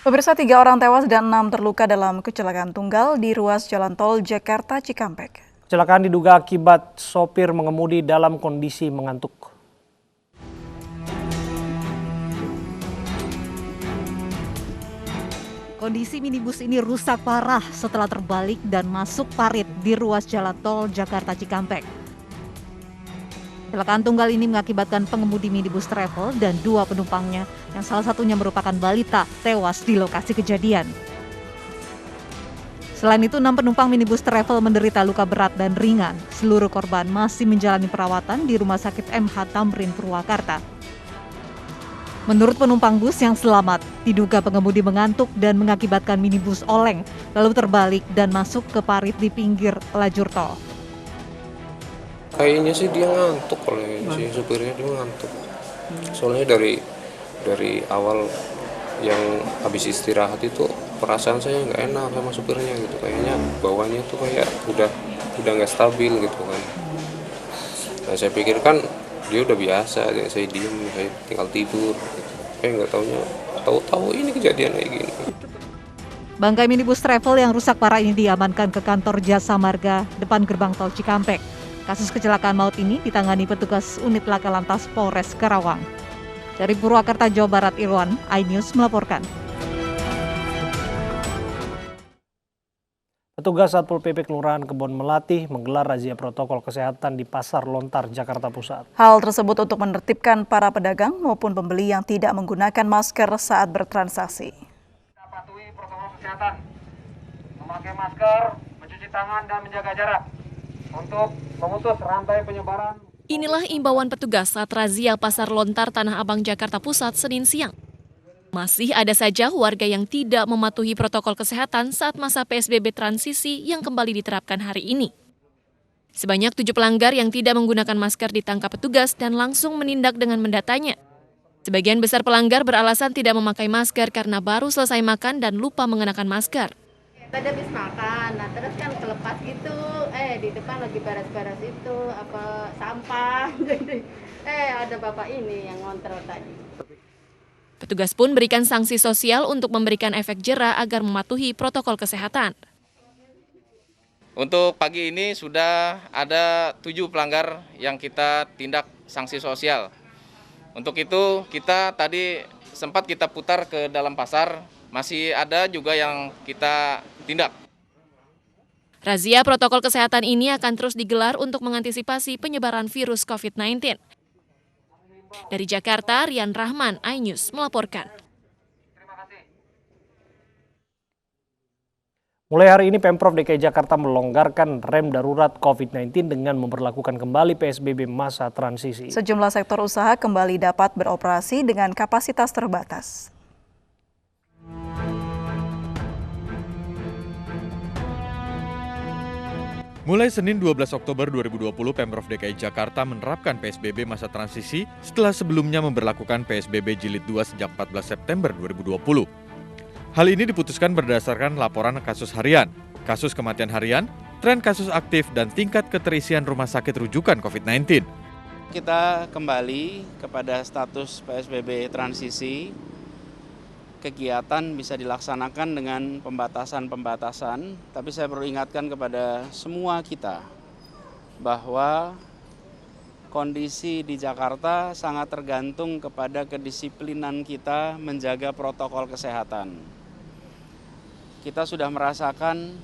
Pemirsa, 3 orang tewas dan 6 terluka dalam kecelakaan tunggal di ruas jalan tol Jakarta Cikampek. Kecelakaan diduga akibat sopir mengemudi dalam kondisi mengantuk. Kondisi minibus ini rusak parah setelah terbalik dan masuk parit di ruas jalan tol Jakarta Cikampek. Kecelakaan tunggal ini mengakibatkan pengemudi minibus travel dan 2 penumpangnya, yang salah satunya merupakan balita, tewas di lokasi kejadian. Selain itu, 6 penumpang minibus travel menderita luka berat dan ringan. Seluruh korban masih menjalani perawatan di Rumah Sakit MH Tamrin, Purwakarta. Menurut penumpang bus yang selamat, diduga pengemudi mengantuk dan mengakibatkan minibus oleng, lalu terbalik dan masuk ke parit di pinggir lajur tol. Kayaknya sih dia ngantuk, oleh si supirnya dia ngantuk. Soalnya dari awal yang habis istirahat itu perasaan saya nggak enak sama supirnya gitu. Kayaknya bawahnya tuh kayak udah nggak stabil gitu kan. Nah, saya pikir kan dia udah biasa, saya diem, saya tinggal tidur. Kayak nggak tahu ini kejadian kayak gini. Bangkai minibus travel yang rusak parah ini diamankan ke kantor Jasa Marga depan gerbang tol Cikampek. Kasus kecelakaan maut ini ditangani petugas unit laka lantas Polres Karawang. Dari Purwakarta, Jawa Barat, Irwan, iNews melaporkan. Petugas Satpol PP Kelurahan Kebon Melati menggelar razia protokol kesehatan di Pasar Lontar, Jakarta Pusat. Hal tersebut untuk menertibkan para pedagang maupun pembeli yang tidak menggunakan masker saat bertransaksi. Kita patuhi protokol kesehatan, memakai masker, mencuci tangan, dan menjaga jarak untuk memutus rantai penyebaran. Inilah imbauan petugas saat razia Pasar Lontar Tanah Abang, Jakarta Pusat, Senin siang. Masih ada saja warga yang tidak mematuhi protokol kesehatan saat masa PSBB transisi yang kembali diterapkan hari ini. Sebanyak 7 pelanggar yang tidak menggunakan masker ditangkap petugas dan langsung menindak dengan mendatanya. Sebagian besar pelanggar beralasan tidak memakai masker karena baru selesai makan dan lupa mengenakan masker. Tadi habis makan, nah terus kan kelepas gitu, di depan lagi beres-beres itu, sampah, jadi ada bapak ini yang ngontrol tadi. Petugas pun berikan sanksi sosial untuk memberikan efek jera agar mematuhi protokol kesehatan. Untuk pagi ini sudah ada 7 pelanggar yang kita tindak sanksi sosial. Untuk itu kita tadi sempat kita putar ke dalam pasar, masih ada juga yang kita tindak. Razia protokol kesehatan ini akan terus digelar untuk mengantisipasi penyebaran virus COVID-19. Dari Jakarta, Rian Rahman, iNews melaporkan. Mulai hari ini Pemprov DKI Jakarta melonggarkan rem darurat COVID-19 dengan memberlakukan kembali PSBB masa transisi. Sejumlah sektor usaha kembali dapat beroperasi dengan kapasitas terbatas. Mulai Senin 12 Oktober 2020, Pemprov DKI Jakarta menerapkan PSBB masa transisi setelah sebelumnya memberlakukan PSBB Jilid 2 sejak 14 September 2020. Hal ini diputuskan berdasarkan laporan kasus harian, kasus kematian harian, tren kasus aktif, dan tingkat keterisian rumah sakit rujukan COVID-19. Kita kembali kepada status PSBB transisi. Kegiatan bisa dilaksanakan dengan pembatasan-pembatasan, tapi saya perlu ingatkan kepada semua kita bahwa kondisi di Jakarta sangat tergantung kepada kedisiplinan kita menjaga protokol kesehatan. Kita sudah merasakan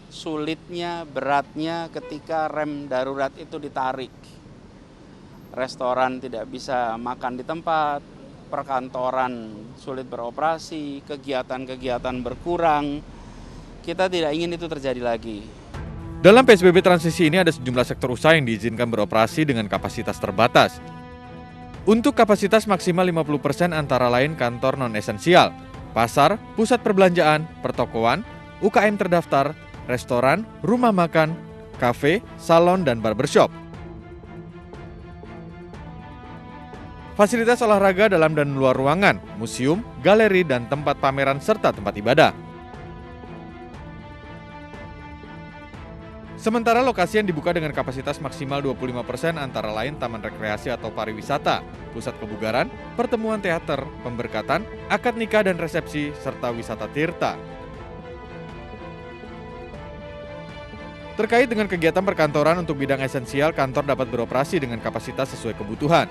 sulitnya, beratnya ketika rem darurat itu ditarik. Restoran tidak bisa makan di tempat, perkantoran sulit beroperasi, kegiatan-kegiatan berkurang. Kita tidak ingin itu terjadi lagi. Dalam PSBB transisi ini ada sejumlah sektor usaha yang diizinkan beroperasi dengan kapasitas terbatas. Untuk kapasitas maksimal 50% antara lain kantor non-esensial, pasar, pusat perbelanjaan, pertokoan, UKM terdaftar, restoran, rumah makan, kafe, salon, dan barbershop. Fasilitas olahraga dalam dan luar ruangan, museum, galeri, dan tempat pameran serta tempat ibadah. Sementara lokasi yang dibuka dengan kapasitas maksimal 25% antara lain taman rekreasi atau pariwisata, pusat kebugaran, pertemuan teater, pemberkatan, akad nikah dan resepsi, serta wisata tirta. Terkait dengan kegiatan perkantoran untuk bidang esensial, kantor dapat beroperasi dengan kapasitas sesuai kebutuhan.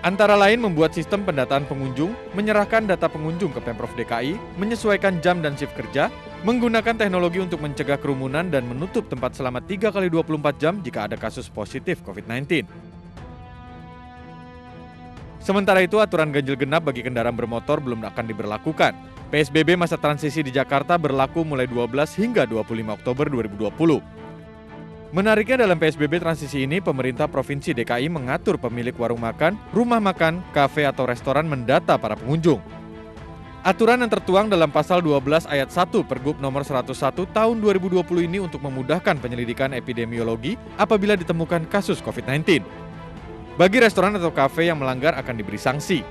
Antara lain membuat sistem pendataan pengunjung, menyerahkan data pengunjung ke Pemprov DKI, menyesuaikan jam dan shift kerja, menggunakan teknologi untuk mencegah kerumunan dan menutup tempat selama 3 kali 24 jam jika ada kasus positif COVID-19. Sementara itu, aturan ganjil genap bagi kendaraan bermotor belum akan diberlakukan. PSBB masa transisi di Jakarta berlaku mulai 12 hingga 25 Oktober 2020. Menariknya dalam PSBB transisi ini, pemerintah Provinsi DKI mengatur pemilik warung makan, rumah makan, kafe atau restoran mendata para pengunjung. Aturan yang tertuang dalam pasal 12 ayat 1 Pergub nomor 101 tahun 2020 ini untuk memudahkan penyelidikan epidemiologi apabila ditemukan kasus COVID-19. Bagi restoran atau kafe yang melanggar akan diberi sanksi.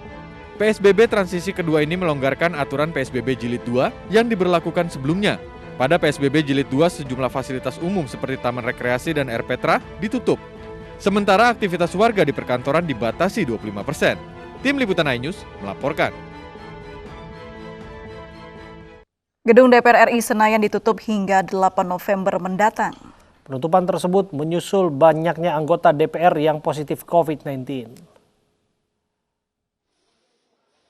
PSBB transisi kedua ini melonggarkan aturan PSBB Jilid 2 yang diberlakukan sebelumnya. Pada PSBB Jilid 2, sejumlah fasilitas umum seperti taman rekreasi dan air petra ditutup. Sementara aktivitas warga di perkantoran dibatasi 25%. Tim Liputan iNews melaporkan. Gedung DPR RI Senayan ditutup hingga 8 November mendatang. Penutupan tersebut menyusul banyaknya anggota DPR yang positif COVID-19.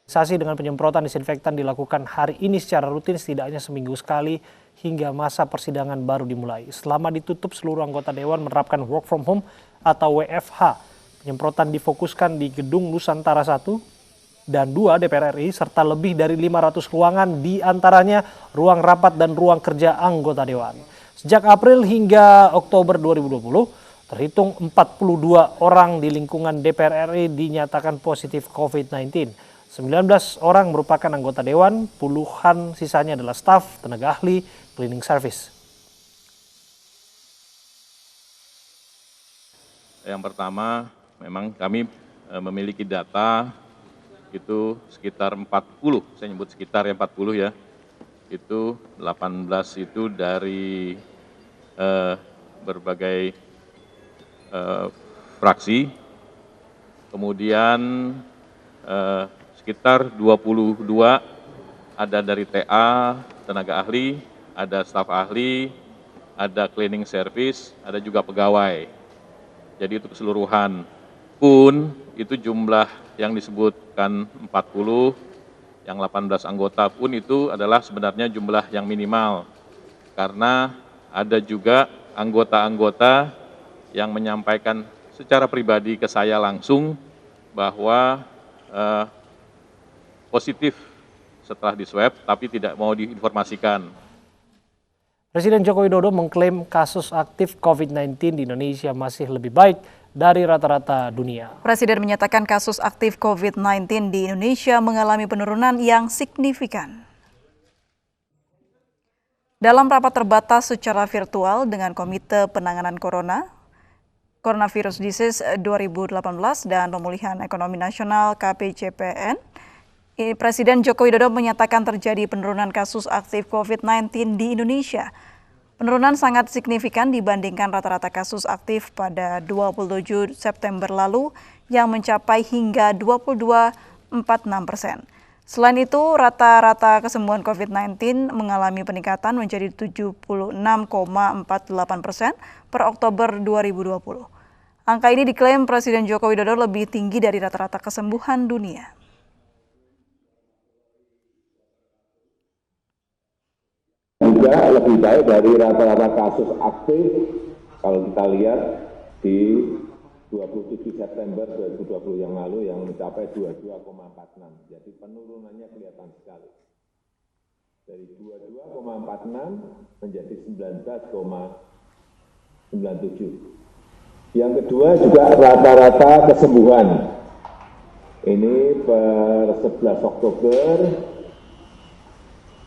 Sasi dengan penyemprotan disinfektan dilakukan hari ini secara rutin setidaknya seminggu sekali hingga masa persidangan baru dimulai. Selama ditutup, seluruh anggota Dewan menerapkan work from home atau WFH. Penyemprotan difokuskan di Gedung Nusantara 1 dan 2 DPR RI serta lebih dari 500 ruangan, di antaranya ruang rapat dan ruang kerja anggota Dewan. Sejak April hingga Oktober 2020, terhitung 42 orang di lingkungan DPR RI dinyatakan positif COVID-19. 19 orang merupakan anggota Dewan, puluhan sisanya adalah staf, tenaga ahli, cleaning service. Yang pertama, memang kami memiliki data itu sekitar 40, saya nyebut sekitar 40 ya, itu 18 itu dari berbagai fraksi, kemudian sekitar 22 ada dari TA, tenaga ahli, ada staf ahli, ada cleaning service, ada juga pegawai. Jadi itu keseluruhan. Pun itu jumlah yang disebutkan 40, yang 18 anggota pun itu adalah sebenarnya jumlah yang minimal. Karena ada juga anggota-anggota yang menyampaikan secara pribadi ke saya langsung bahwa positif setelah diswab, tapi tidak mau diinformasikan. Presiden Joko Widodo mengklaim kasus aktif COVID-19 di Indonesia masih lebih baik dari rata-rata dunia. Presiden menyatakan kasus aktif COVID-19 di Indonesia mengalami penurunan yang signifikan. Dalam rapat terbatas secara virtual dengan Komite Penanganan Coronavirus Disease 2018 dan Pemulihan Ekonomi Nasional KPCPN, Presiden Joko Widodo menyatakan terjadi penurunan kasus aktif COVID-19 di Indonesia. Penurunan sangat signifikan dibandingkan rata-rata kasus aktif pada 27 September lalu yang mencapai hingga 22,46%. Selain itu, rata-rata kesembuhan COVID-19 mengalami peningkatan menjadi 76,48% per Oktober 2020. Angka ini diklaim Presiden Joko Widodo lebih tinggi dari rata-rata kesembuhan dunia. Juga lebih baik dari rata-rata kasus aktif kalau kita lihat di 27 September 2020 yang lalu yang mencapai 22,46. Jadi penurunannya kelihatan sekali. Dari 22,46 menjadi 19,97. Yang kedua juga rata-rata kesembuhan. Ini per 11 Oktober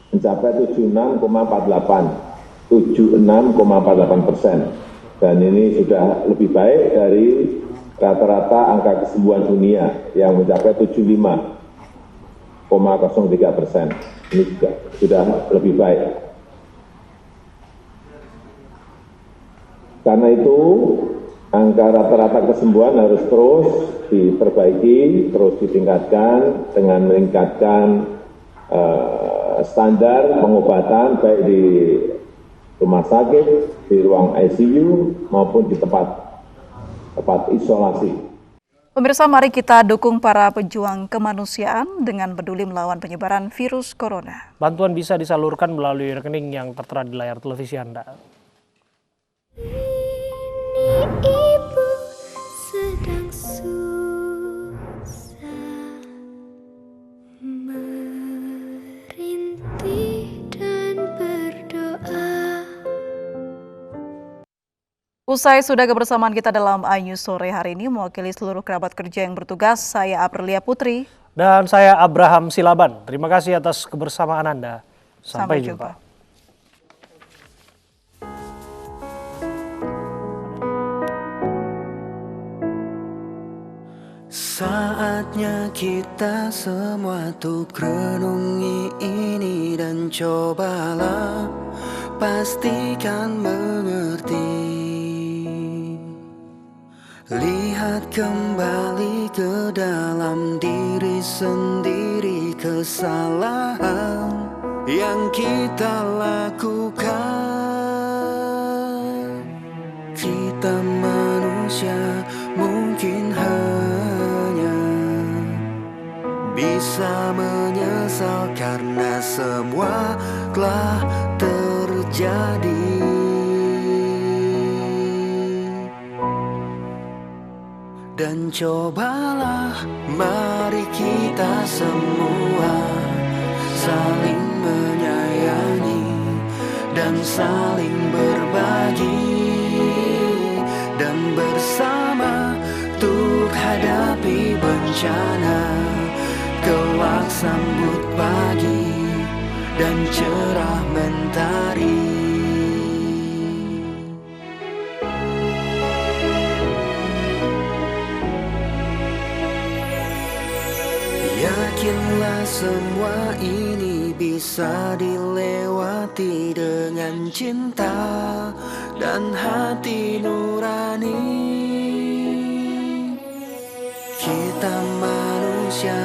mencapai 76,48%, dan ini sudah lebih baik dari rata-rata angka kesembuhan dunia yang mencapai 75,03%. Ini juga sudah lebih baik. Karena itu Angka rata-rata kesembuhan harus terus diperbaiki, terus ditingkatkan dengan meningkatkan standar pengobatan baik di rumah sakit, di ruang ICU maupun di tempat isolasi. Pemirsa, mari kita dukung para pejuang kemanusiaan dengan peduli melawan penyebaran virus corona. Bantuan bisa disalurkan melalui rekening yang tertera di layar televisi Anda. Ibu sedang susah merintih dan berdoa. Usai sudah kebersamaan kita dalam iNews sore hari ini, mewakili seluruh kerabat kerja yang bertugas, saya Aprilia Putri. Dan saya Abraham Silaban. Terima kasih atas kebersamaan Anda. Sampai jumpa. Saatnya kita semua tuh renungi ini dan cobalah pastikan mengerti. Lihat kembali ke dalam diri sendiri kesalahan yang kita lakukan. Kita manusia mungkin hanya bisa menyesal karena semua telah terjadi. Dan cobalah mari kita semua saling menyayangi dan saling berbagi, dan bersama untuk hadapi bencana. Kelak sambut pagi dan cerah mentari. Yakinlah semua ini bisa dilewati dengan cinta dan hati nurani. Kita manusia